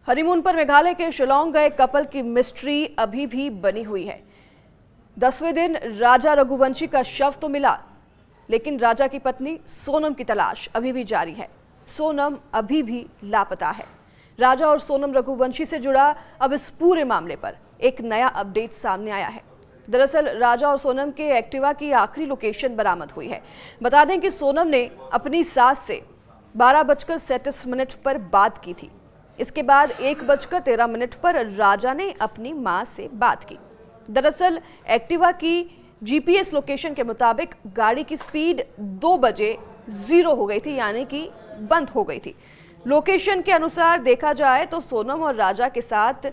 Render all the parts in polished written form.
Honeymoon पर मेघालय के शिलोंग गए कपल की मिस्ट्री अभी भी बनी हुई है। 10वें दिन राजा रघुवंशी का शव तो मिला, लेकिन राजा की पत्नी सोनम की तलाश अभी भी जारी है। सोनम अभी भी लापता है। राजा और सोनम रघुवंशी से जुड़ा अब इस पूरे मामले पर एक नया अपडेट सामने आया है। दरअसल राजा और सोनम के एक्टिवा की आखिरी लोकेशन बरामद हुई है। बता दें कि सोनम ने अपनी सास से 12:37 पर बात की थी। इसके बाद 1:13 पर राजा ने अपनी मां से बात की। दरअसल एक्टिवा की जीपीएस लोकेशन के मुताबिक गाड़ी की स्पीड 2 बजे 0 हो गई थी, यानी कि बंद हो गई थी। लोकेशन के अनुसार देखा जाए तो सोनम और राजा के साथ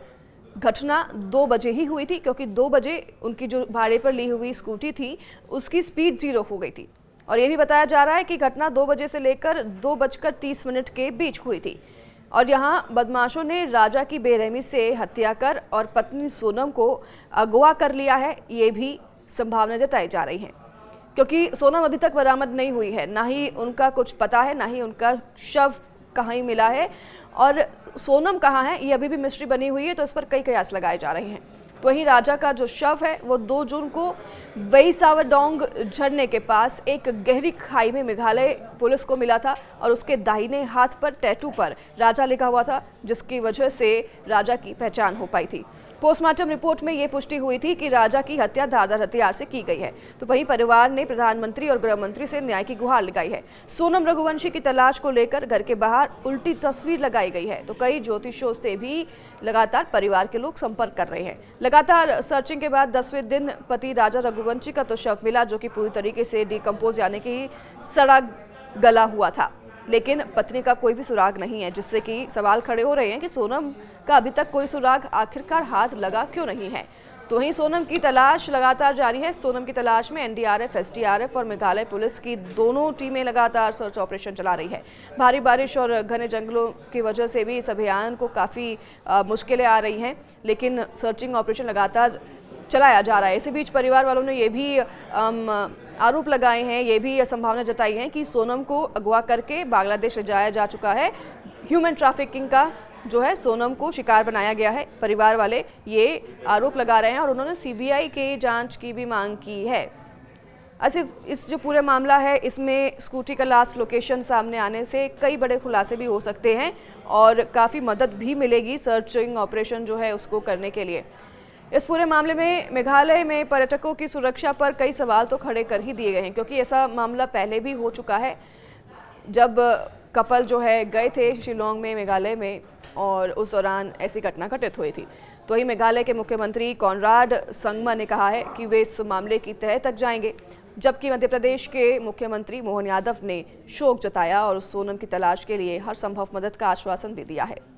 घटना 2 बजे ही हुई थी, क्योंकि 2 बजे उनकी जो भाड़े पर ली हुई स्कूटी थी उसकी स्पीड 0 हो गई थी। और ये भी बताया जा रहा है कि घटना 2 बजे से लेकर 2:30 के बीच हुई थी। और यहाँ बदमाशों ने राजा की बेरहमी से हत्या कर और पत्नी सोनम को अगवा कर लिया है, ये भी संभावना जताई जा रही है, क्योंकि सोनम अभी तक बरामद नहीं हुई है। ना ही उनका कुछ पता है, ना ही उनका शव कहाँ ही मिला है, और सोनम कहाँ है ये अभी भी मिस्ट्री बनी हुई है। तो इस पर कई कयास लगाए जा रहे हैं। तो वहीं राजा का जो शव है वो 2 जून को वेईसावडोंग झरने के पास एक गहरी खाई में मेघालय पुलिस को मिला था, और उसके दाहिने हाथ पर टैटू पर राजा लिखा हुआ था, जिसकी वजह से राजा की पहचान हो पाई थी। पोस्टमार्टम रिपोर्ट में ये पुष्टि हुई थी कि राजा की हत्या धारदार हथियार से की गई है। तो वहीं परिवार ने प्रधानमंत्री और गृह मंत्री से न्याय की गुहार लगाई है। सोनम रघुवंशी की तलाश को लेकर घर के बाहर उल्टी तस्वीर लगाई गई है। तो कई ज्योतिषियों से भी लगातार परिवार के लोग संपर्क कर रहे हैं। लगातार सर्चिंग के बाद 10वें दिन पति राजा रघुवंशी का तो शव मिला, जो कि पूरी तरीके से डिकम्पोज यानी कि सड़ा गला हुआ था, लेकिन पत्नी का कोई भी सुराग नहीं है, जिससे कि सवाल खड़े हो रहे हैं कि सोनम का अभी तक कोई सुराग आखिरकार हाथ लगा क्यों नहीं है। तो वहीं सोनम की तलाश लगातार जारी है। सोनम की तलाश में एनडीआरएफ, एसडीआरएफ और मेघालय पुलिस की दोनों टीमें लगातार सर्च ऑपरेशन चला रही है। भारी बारिश और घने जंगलों की वजह से भी इस अभियान को काफ़ी मुश्किलें आ रही हैं, लेकिन सर्चिंग ऑपरेशन लगातार चलाया जा रहा है। इसी बीच परिवार वालों ने ये भी आरोप लगाए हैं, ये भी संभावना जताई है कि सोनम को अगवा करके बांग्लादेश ले जाया जा चुका है। ह्यूमन ट्रैफिकिंग का जो है सोनम को शिकार बनाया गया है। परिवार वाले ये आरोप लगा रहे हैं और उन्होंने सीबीआई के जांच की भी मांग की है। ऐसे इस जो पूरे मामला है, इसमें स्कूटी का लास्ट लोकेशन सामने आने से कई बड़े खुलासे भी हो सकते हैं और काफ़ी मदद भी मिलेगी सर्चिंग ऑपरेशन जो है उसको करने के लिए। इस पूरे मामले में मेघालय में पर्यटकों की सुरक्षा पर कई सवाल तो खड़े कर ही दिए गए हैं, क्योंकि ऐसा मामला पहले भी हो चुका है, जब कपल जो है गए थे शिलोंग में, मेघालय में, और उस दौरान ऐसी घटना घटित हुई थी। तो ही मेघालय के मुख्यमंत्री कॉनराड संगमा ने कहा है कि वे इस मामले की तह तक जाएंगे, जबकि मध्य प्रदेश के मुख्यमंत्री मोहन यादव ने शोक जताया और सोनम की तलाश के लिए हर संभव मदद का आश्वासन भी दिया है।